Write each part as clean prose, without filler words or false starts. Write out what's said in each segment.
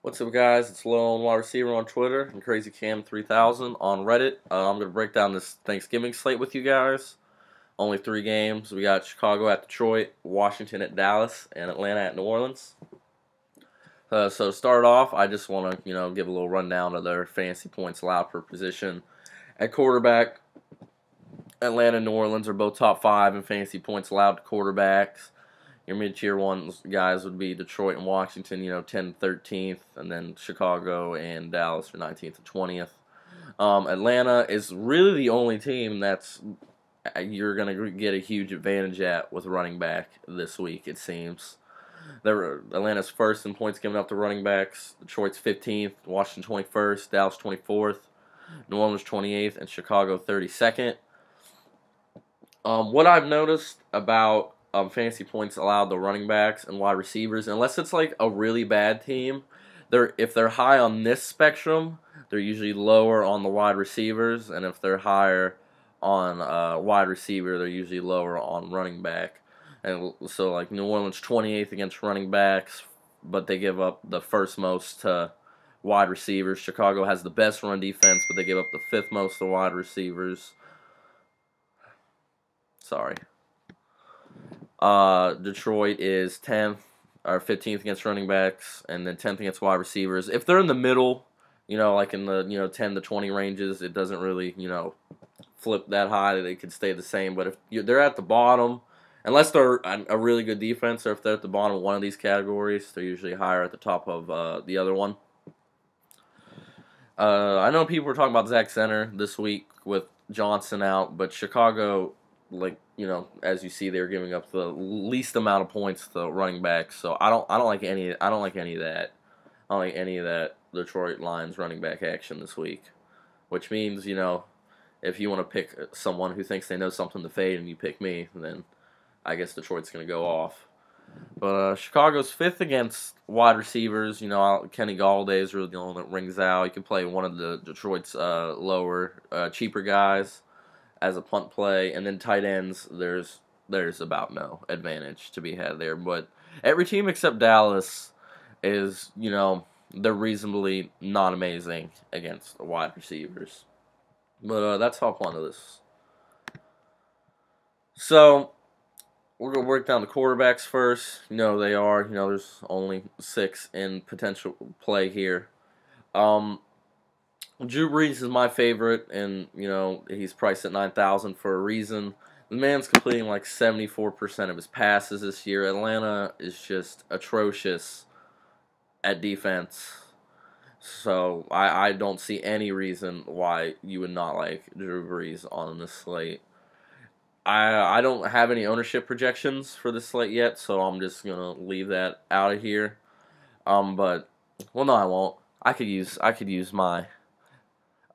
What's up, guys? It's Lone Wide Receiver on Twitter and Crazy Cam 3000 on Reddit. I'm going to break down this Thanksgiving slate with you guys. Only 3 games. We got Chicago at Detroit, Washington at Dallas, and Atlanta at New Orleans. So to start off, I just want to give a little rundown of their fantasy points allowed per position. At quarterback, Atlanta and New Orleans are both top 5 in fantasy points allowed to quarterbacks. Your mid-tier ones guys would be Detroit and Washington, 10th, 13th, and then Chicago and Dallas are 19th and 20th. Atlanta is really the only team that's you're going to get a huge advantage at with running back this week, it seems. Atlanta's first in points given up to running backs. Detroit's 15th, Washington 21st, Dallas 24th, New Orleans 28th, and Chicago 32nd. What I've noticed about fantasy points allowed to running backs and wide receivers, unless it's like a really bad team, if they're high on this spectrum, they're usually lower on the wide receivers, and if they're higher on wide receiver, they're usually lower on running back. And so, like, New Orleans 28th against running backs, but they give up the first most to wide receivers. Chicago has the best run defense, but they give up the 5th most to wide receivers. Sorry. Detroit is 10th or 15th against running backs, and then 10th against wide receivers. If they're in the middle, like in the 10 to 20 ranges, it doesn't really flip that high. They could stay the same. But if they're at the bottom, unless they're a really good defense, or if they're at the bottom of one of these categories, they're usually higher at the top of the other one. I know people were talking about Zach Center this week with Johnson out, but Chicago, as you see, they're giving up the least amount of points to running backs. So I don't like any of that. I don't like any of that Detroit Lions running back action this week. Which means, if you want to pick someone who thinks they know something to fade and you pick me, then I guess Detroit's going to go off. But Chicago's 5th against wide receivers. Kenny Galladay is really the only one that rings out. You can play one of the Detroit's lower, cheaper guys as a punt play, and then tight ends, there's about no advantage to be had there. But every team except Dallas is, they're reasonably not amazing against wide receivers. But that's how fun of this. So we're going to work down the quarterbacks first. They are. There's only 6 in potential play here. Drew Brees is my favorite, and, he's priced at $9,000 for a reason. The man's completing like 74% of his passes this year. Atlanta is just atrocious at defense. So I don't see any reason why you would not like Drew Brees on this slate. I don't have any ownership projections for this slate yet, so I'm just gonna leave that out of here. But no, I won't. I could use my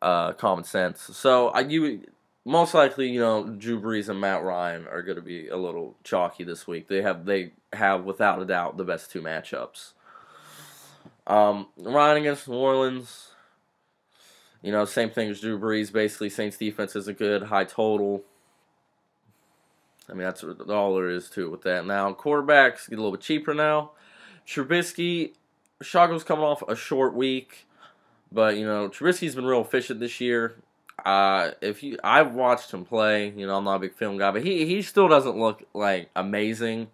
common sense. So you most likely, Drew Brees and Matt Ryan are going to be a little chalky this week. They have without a doubt the best 2 matchups. Ryan against New Orleans, same thing as Drew Brees. Basically, Saints defense isn't good. High total. I mean, that's all there is to it with that. Now, quarterbacks get a little bit cheaper now. Trubisky, Chicago's coming off a short week, but Trubisky's been real efficient this year. I've watched him play. I'm not a big film guy, but he still doesn't look like amazing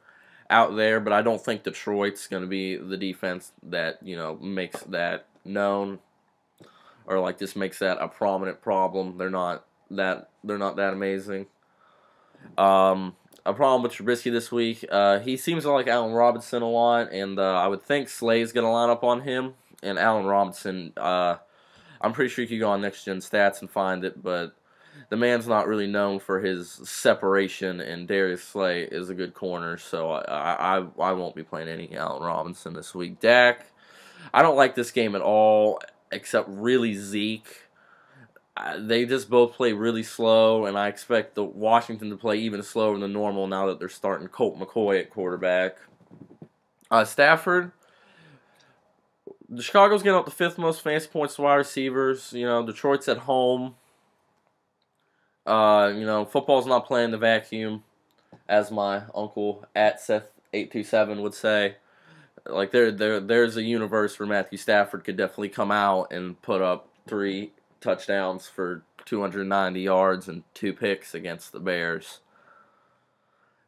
out there. But I don't think Detroit's going to be the defense that makes that known, or like just makes that a prominent problem. They're not that amazing. A problem with Trubisky this week, he seems to like Allen Robinson a lot, and I would think Slade's going to line up on him. And Allen Robinson, I'm pretty sure you could go on Next Gen Stats and find it, but the man's not really known for his separation, and Darius Slay is a good corner, so I won't be playing any Allen Robinson this week. Dak, I don't like this game at all, except really Zeke. They just both play really slow, and I expect the Washington to play even slower than normal now that they're starting Colt McCoy at quarterback. Stafford, Chicago's getting up the 5th most fantasy points to wide receivers. Detroit's at home. Football's not playing the vacuum, as my uncle at Seth827 would say. Like there's a universe where Matthew Stafford could definitely come out and put up 3 touchdowns for 290 yards and 2 picks against the Bears.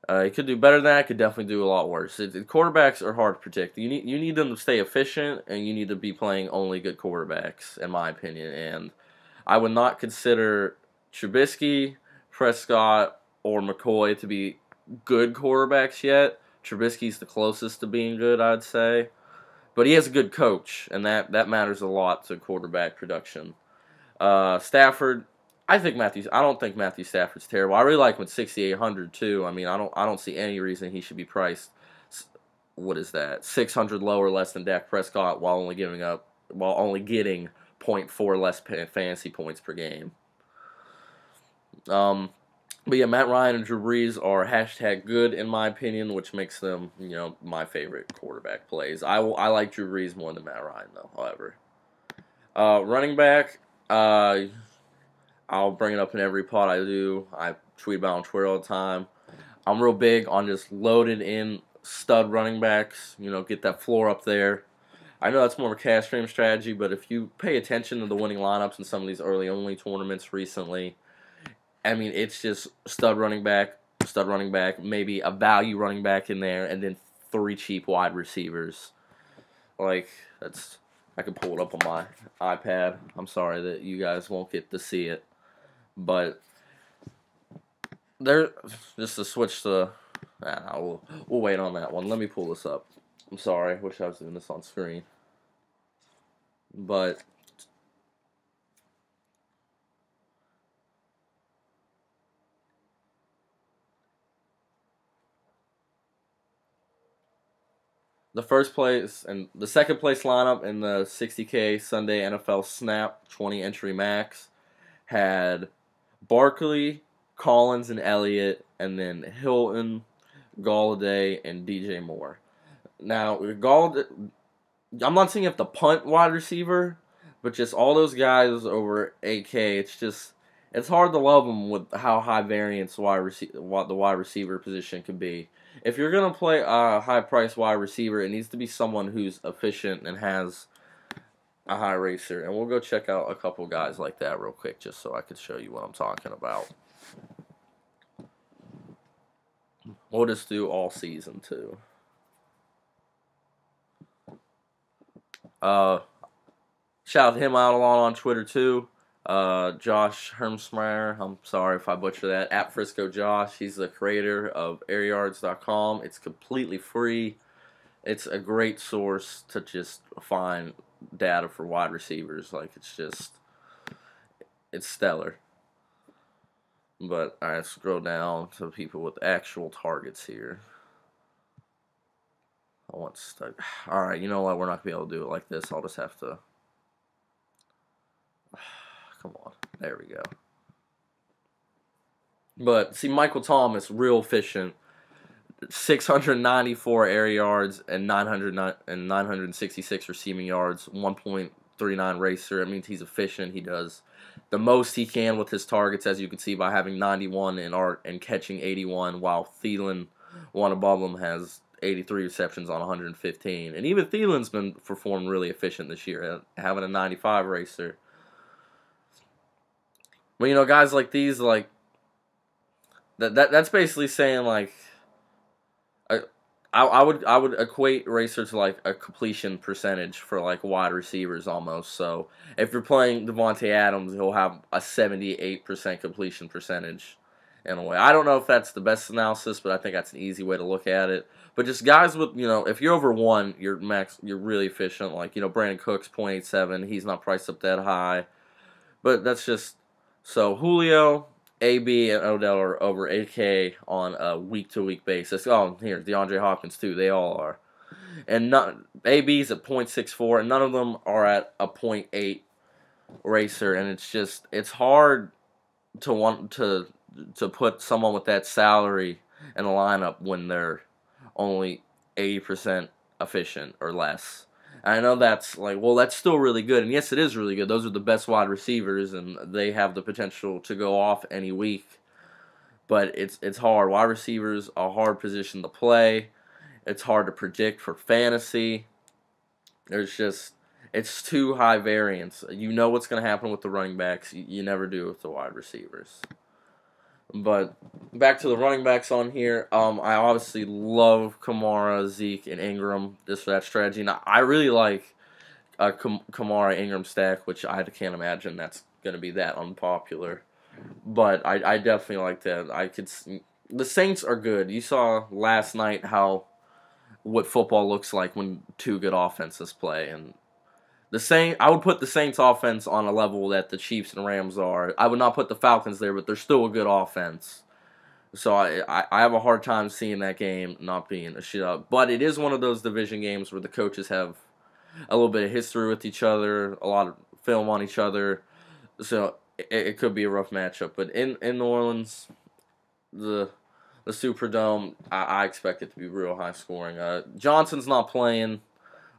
He could do better than that. Could definitely do a lot worse. Quarterbacks are hard to predict. You need them to stay efficient, and you need to be playing only good quarterbacks, in my opinion. And I would not consider Trubisky, Prescott, or McCoy to be good quarterbacks yet. Trubisky's the closest to being good, I'd say. But he has a good coach, and that matters a lot to quarterback production. Stafford, I don't think Matthew Stafford's terrible. I really like him at 6,800 too. I mean, I don't see any reason he should be priced. What is that? 600 lower, less than Dak Prescott, while only getting zero point 0.4 less fantasy points per game. But yeah, Matt Ryan and Drew Brees are hashtag good in my opinion, which makes them, my favorite quarterback plays. I like Drew Brees more than Matt Ryan though. However, running back, I'll bring it up in every pod I do. I tweet about it on Twitter all the time. I'm real big on just loaded in stud running backs. Get that floor up there. I know that's more of a cash stream strategy, but if you pay attention to the winning lineups in some of these early only tournaments recently, I mean, it's just stud running back, maybe a value running back in there, and then 3 cheap wide receivers. I can pull it up on my iPad. I'm sorry that you guys won't get to see it. But just to switch to, we'll wait on that one. Let me pull this up. I'm sorry. Wish I was doing this on screen. But the first place and the second place lineup in the 60K Sunday NFL Snap 20 entry max had Barkley, Collins, and Elliott, and then Hilton, Galladay, and DJ Moore. Now, I'm not saying you have to punt wide receiver, but just all those guys over 8K, it's hard to love them with how high variance the wide receiver position could be. If you're going to play a high-priced wide receiver, it needs to be someone who's efficient and has a high racer. And we'll go check out a couple guys like that real quick just so I could show you what I'm talking about. We'll just do all season, too. Shout him out a lot on Twitter, too. Josh Hermsmeyer, I'm sorry if I butcher that, at Frisco Josh. He's the creator of airyards.com. It's completely free. It's a great source to just find data for wide receivers. It's stellar. But alright, scroll down to people with actual targets here. Alright, you know what? We're not going to be able to do it like this. I'll just have to. Come on. There we go. But, see, Michael Thomas, real efficient. 694 air yards and 966 receiving yards. 1.39 racer. It means he's efficient. He does the most he can with his targets, as you can see, by having 91 and catching 81, while Thielen, one above him, has 83 receptions on 115. And even Thielen's been performing really efficient this year, having a 95 racer. But, guys like these, that's basically saying, I would equate racer to, a completion percentage for, wide receivers almost. So, if you're playing Devontae Adams, he'll have a 78% completion percentage in a way. I don't know if that's the best analysis, but I think that's an easy way to look at it. But just guys with, if you're over 1, you're really efficient. Brandon Cooks, 0.87, he's not priced up that high. But that's just... So, Julio, AB, and Odell are over 8K on a week-to-week basis. Oh, here's DeAndre Hopkins, too. They all are. And AB's at 0.64, and none of them are at a 0.8 racer. And it's hard to want to put someone with that salary in a lineup when they're only 80% efficient or less. And I know that's that's still really good. And yes, it is really good. Those are the best wide receivers, and they have the potential to go off any week. But it's hard. Wide receivers are a hard position to play. It's hard to predict for fantasy. It's too high variance. You know what's going to happen with the running backs. You never do with the wide receivers. But back to the running backs on here. I obviously love Kamara, Zeke, and Ingram just for that strategy. Now, I really like Kamara Ingram stack, which I can't imagine that's going to be that unpopular. But I definitely like that. The Saints are good. You saw last night what football looks like when two good offenses play, and I would put the Saints offense on a level that the Chiefs and Rams are. I would not put the Falcons there, but they're still a good offense. So I have a hard time seeing that game not being a shootout. But it is one of those division games where the coaches have a little bit of history with each other, a lot of film on each other. So it could be a rough matchup. But in New Orleans, the Superdome, I expect it to be real high scoring. Johnson's not playing,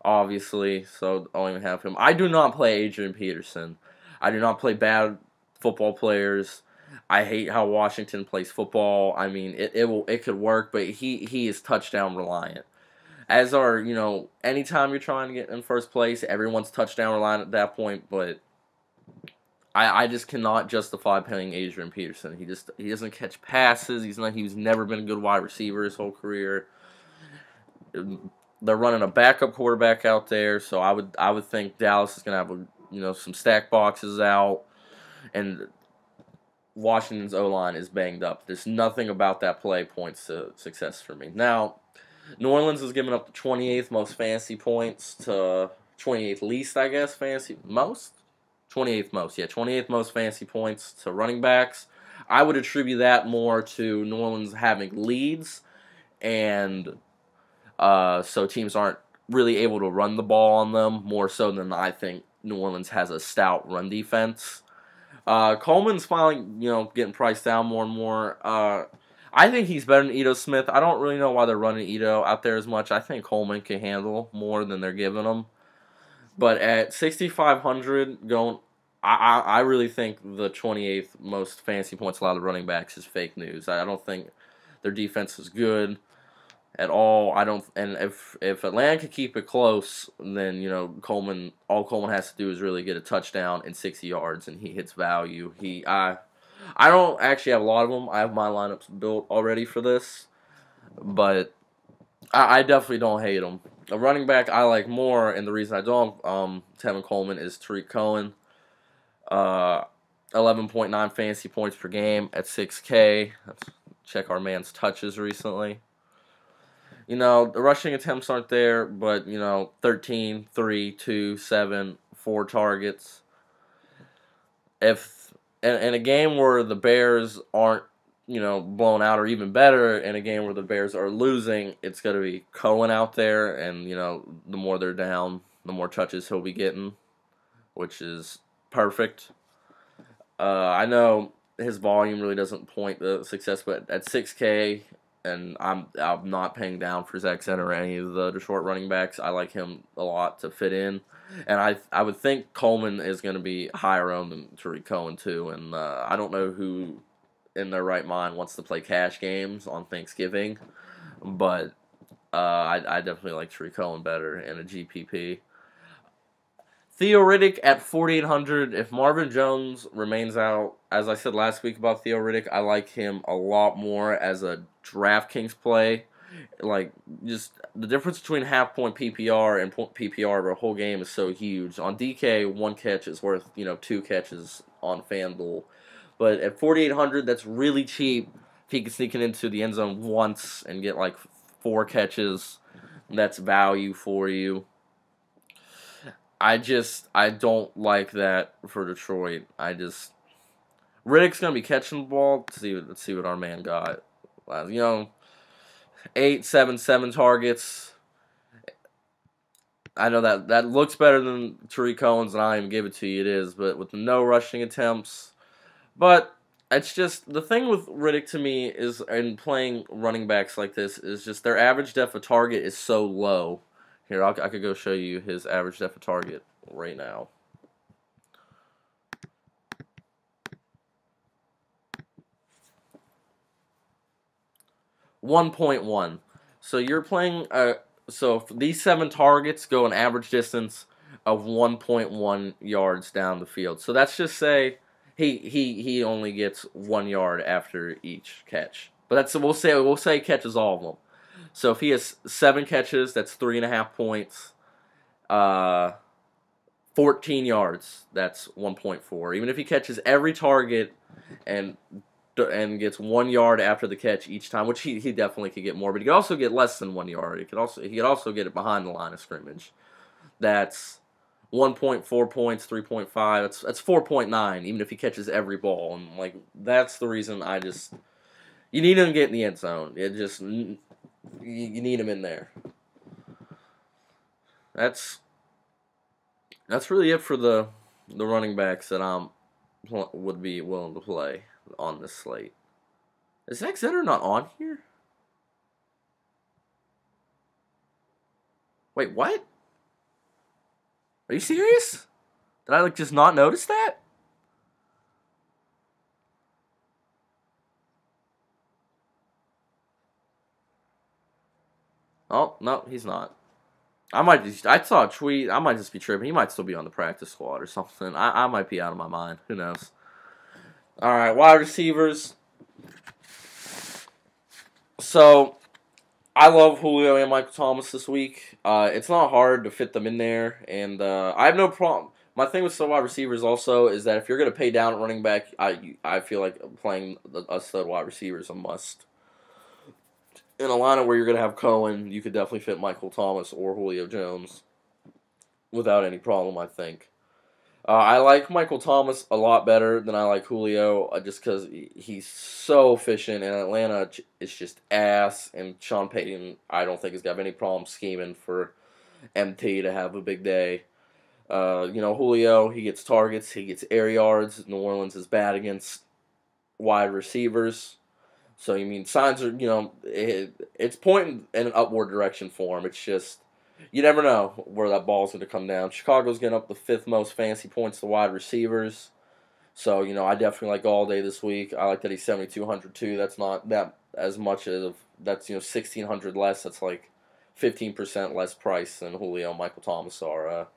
obviously, so I don't even have him. I do not play Adrian Peterson. I do not play bad football players. I hate how Washington plays football. I mean, it could work, but he is touchdown reliant. As are, anytime you're trying to get in first place, everyone's touchdown reliant at that point, but I just cannot justify paying Adrian Peterson. He doesn't catch passes. He's never been a good wide receiver his whole career. They're running a backup quarterback out there, so I would think Dallas is gonna have some stack boxes out, and Washington's O-line is banged up. There's nothing about that play points to success for me. Now, New Orleans is giving up the 28th most fantasy points to 28th least, I guess, fantasy most. 28th most, yeah, 28th most fantasy points to running backs. I would attribute that more to New Orleans having leads, and so teams aren't really able to run the ball on them, more so than I think New Orleans has a stout run defense. Coleman's finally, getting priced down more and more. I think he's better than Ito Smith. I don't really know why they're running Ito out there as much. I think Coleman can handle more than they're giving him. But at 6,500, I really think the 28th most fantasy points allowed to running backs is fake news. I don't think their defense is good at all. And if Atlanta can keep it close, then all Coleman has to do is really get a touchdown and 60 yards, and he hits value. I don't actually have a lot of them. I have my lineups built already for this, but I definitely don't hate them. A running back I like more, and the reason I don't Tevin Coleman is Tariq Cohen. 11.9 fantasy points per game at 6K. Let's check our man's touches recently. The rushing attempts aren't there, but 13, 3, 2, 7, 4 targets. If in a game where the Bears aren't blown out, or even better, in a game where the Bears are losing, it's going to be Cohen out there, and the more they're down, the more touches he'll be getting, which is perfect. I know his volume really doesn't point to success, but at 6K, and I'm not paying down for Zach Center or any of the Detroit running backs. I like him a lot to fit in, and I would think Coleman is going to be higher owned than Tariq Cohen too. And I don't know who in their right mind wants to play cash games on Thanksgiving, but I definitely like Tariq Cohen better in a GPP. Theo Riddick at 4,800. If Marvin Jones remains out, as I said last week about Theo Riddick, I like him a lot more as a DraftKings play. Like, just the difference between half-point PPR and PPR of a whole game is so huge. On DK, one catch is worth, 2 catches on FanDuel. But at 4,800, that's really cheap. If he can sneak it into the end zone once and get, 4 catches, that's value for you. I don't like that for Detroit. Riddick's gonna be catching the ball. Let's see what our man got. 8, 7, 7 targets. I know that looks better than Tariq Cohen's, and I even give it to you. It is, but with no rushing attempts. But it's just the thing with Riddick to me is, in playing running backs like this, is just their average depth of target is so low. Here, I could go show you his average depth of target right now. .1. So you're playing. So these 7 targets go an average distance of 1.1 yards down the field. So that's just say he only gets 1 yard after each catch. But that's we'll say he catches all of them. So if he has 7 catches, that's 3.5 points. 14 yards, that's 1.4. Even if he catches every target and gets 1 yard after the catch each time, which he definitely could get more, but he could also get less than 1 yard. He could also get it behind the line of scrimmage. That's 1.4 points, 3.5. That's 4.9. Even if he catches every ball, and like that's the reason you need him to get in the end zone. You need him in there. That's really it for the running backs that would be willing to play on this slate. Is Zach Zenner not on here? Wait, what? Are you serious? Did I just not notice that? Oh, no, he's not. I saw a tweet. I might just be tripping. He might still be on the practice squad or something. I might be out of my mind. Who knows? All right, wide receivers. So, I love Julio and Michael Thomas this week. It's not hard to fit them in there, and I have no problem. My thing with some wide receivers also is that if you're going to pay down at running back, I feel like playing a stud wide receiver is a must. In a lineup where you're going to have Cohen, you could definitely fit Michael Thomas or Julio Jones without any problem, I think. I like Michael Thomas a lot better than I like Julio, just because he's so efficient, and Atlanta is just ass, and Sean Payton, I don't think, has got any problem scheming for MT to have a big day. Julio, he gets targets, he gets air yards. New Orleans is bad against wide receivers. So, signs are, it's pointing in an upward direction for him. It's just, you never know where that ball's going to come down. Chicago's getting up the 5th most fantasy points to wide receivers. So, I definitely like Allday this week. I like that he's 7,200 too. That's not that as much of, that's, 1,600 less. That's like 15% less price than Julio and Michael Thomas are.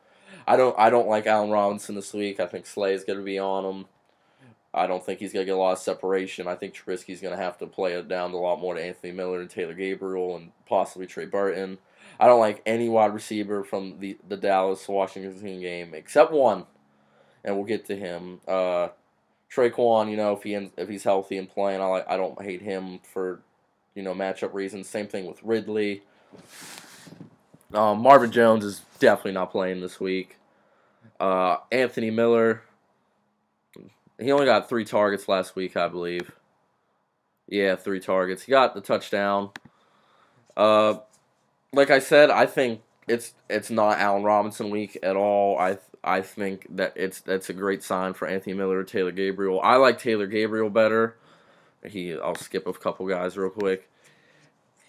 I don't like Allen Robinson this week. I think Slay is going to be on him. I don't think he's going to get a lot of separation. I think Trubisky's going to have to play it down a lot more to Anthony Miller and Taylor Gabriel and possibly Trey Burton. I don't like any wide receiver from the Dallas-Washington game except one, and we'll get to him. Trey Quinn, if he's healthy and playing, I don't hate him for matchup reasons. Same thing with Ridley. Marvin Jones is definitely not playing this week. Anthony Miller. He only got 3 targets last week, I believe. Yeah, 3 targets. He got the touchdown. Like I said, I think it's not Allen Robinson week at all. I think that's a great sign for Anthony Miller or Taylor Gabriel. I like Taylor Gabriel better. I'll skip a couple guys real quick.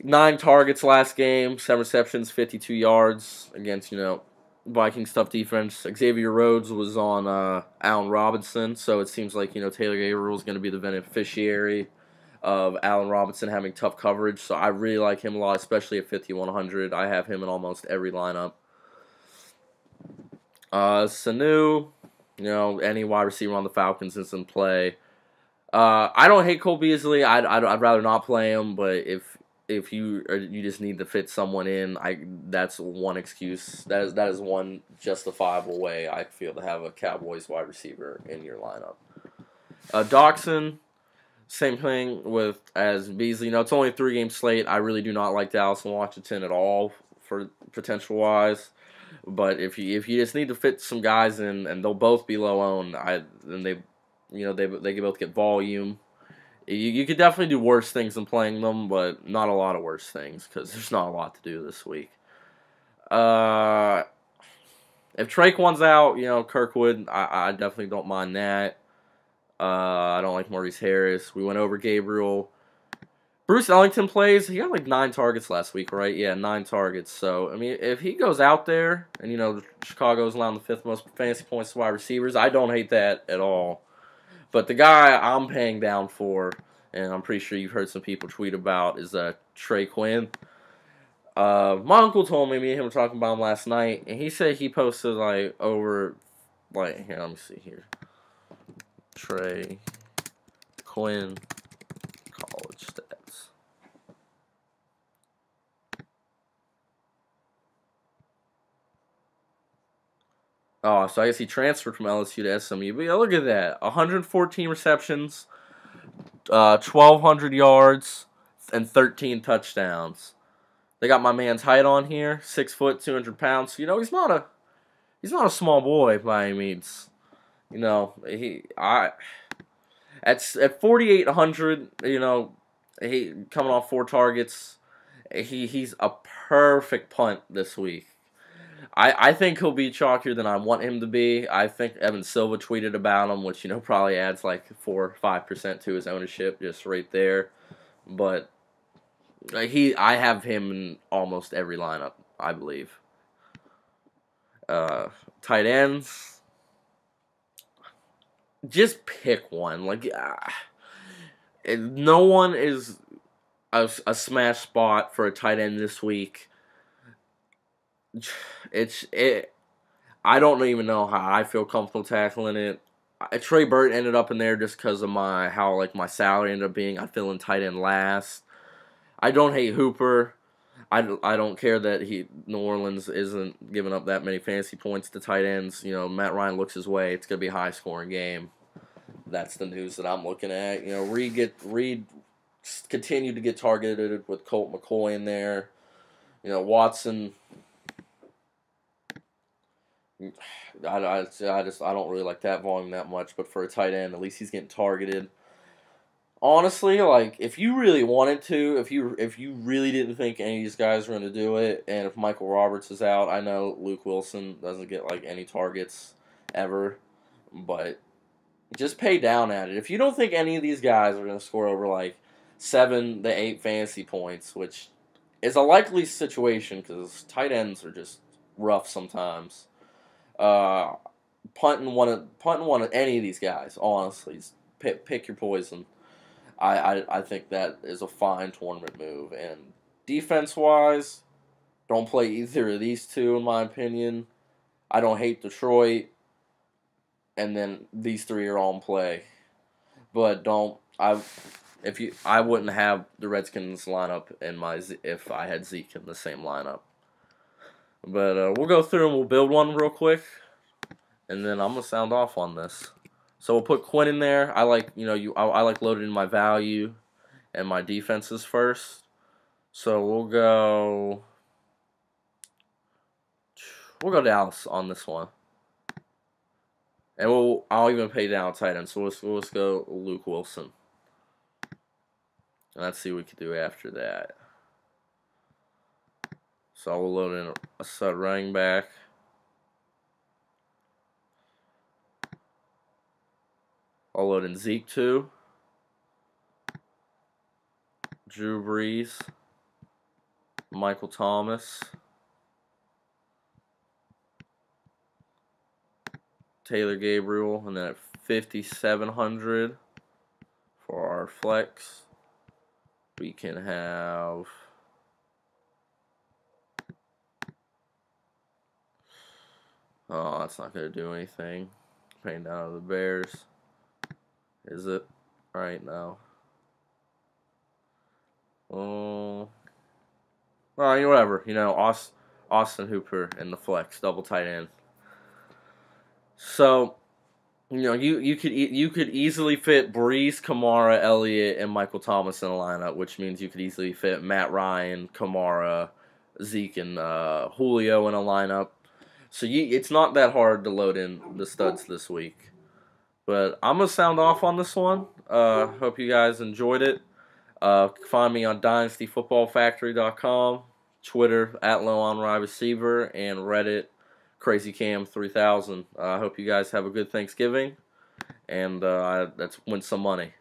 9 targets last game, 7 receptions, 52 yards against Vikings tough defense. Xavier Rhodes was on Allen Robinson, so it seems like Taylor Gabriel is going to be the beneficiary of Allen Robinson having tough coverage. So I really like him a lot, especially at 5,100. I have him in almost every lineup. Sanu, any wide receiver on the Falcons is in play. I don't hate Cole Beasley. I'd rather not play him, but if you just need to fit someone in, that's one excuse. That is one justifiable way I feel to have a Cowboys wide receiver in your lineup. Doxson, same thing as Beasley. It's only a 3-game slate. I really do not like Dallas and Washington at all for potential wise. But if you just need to fit some guys in, and they'll both be low owned, then they can both get volume. You could definitely do worse things than playing them, but not a lot of worse things because there's not a lot to do this week. If Trey Quinn's out, Kirkwood, I definitely don't mind that. I don't like Maurice Harris. We went over Gabriel. Bruce Ellington plays. He got like 9 targets last week, right? Yeah, 9 targets. So, if he goes out there, and, Chicago's allowing the 5th most fantasy points to wide receivers, I don't hate that at all. But the guy I'm paying down for, and I'm pretty sure you've heard some people tweet about, is Trey Quinn. My uncle told me and him were talking about him last night, and he said he posted like over, like here. Let me see here. Trey Quinn college stats. Oh, so I guess he transferred from LSU to SMU. But yeah, look at that. 114 receptions, 1,200 yards, and 13 touchdowns. They got my man's height on here, 6 foot, 200 pounds. You know, he's not a small boy by any means. You know, at 4,800. You know, he coming off 4 targets. He's a perfect punt this week. I think he'll be chalkier than I want him to be. I think Evan Silva tweeted about him, which, you know, probably adds like 4 or 5% to his ownership just right there. But I have him in almost every lineup, I believe. Tight ends, just pick one. Like, no one is a smash spot for a tight end this week. I don't even know how I feel comfortable tackling it. Trey Burton ended up in there just because of how my salary ended up being. I fill in tight end last. I don't hate Hooper. I don't care that New Orleans isn't giving up that many fantasy points to tight ends. You know, Matt Ryan looks his way. It's gonna be a high scoring game. That's the news that I'm looking at. You know, Reed continued to get targeted with Colt McCoy in there. You know, Watson. I don't really like that volume that much, but for a tight end, at least he's getting targeted. Honestly, like, if you really wanted to, if you really didn't think any of these guys were going to do it, and if Michael Roberts is out, I know Luke Wilson doesn't get like any targets ever, but just pay down at it. If you don't think any of these guys are going to score over like 7 to 8 fantasy points, which is a likely situation because tight ends are just rough sometimes. Punting one of any of these guys, honestly, pick your poison. I think that is a fine tournament move. And defense-wise, don't play either of these two, in my opinion. I don't hate Detroit. And then these 3 are all in play. But I wouldn't have the Redskins lineup if I had Zeke in the same lineup. But we'll go through and we'll build one real quick. And then I'm going to sound off on this. So we'll put Quinn in there. I like loading in my value and my defenses first. So we'll go Dallas on this one. And I'll even pay down tight end. So let's go Luke Wilson. And let's see what we can do after that. So we'll load in a stud running back. I'll load in Zeke too. Drew Brees. Michael Thomas. Taylor Gabriel. And then at 5,700 for our flex, we can have oh, that's not going to do anything. Paying down to the Bears. Is it? Right now. Oh. Well, whatever. You know, Austin Hooper in the flex, double tight end. So, you know, you could easily fit Brees, Kamara, Elliott, and Michael Thomas in a lineup, which means you could easily fit Matt Ryan, Kamara, Zeke, and Julio in a lineup. So it's not that hard to load in the studs this week. But I'm going to sound off on this one. Hope you guys enjoyed it. Find me on DynastyFootballFactory.com, Twitter, @LowOnRideReceiver, and Reddit, CrazyCam3000. I hope you guys have a good Thanksgiving, and let's win some money.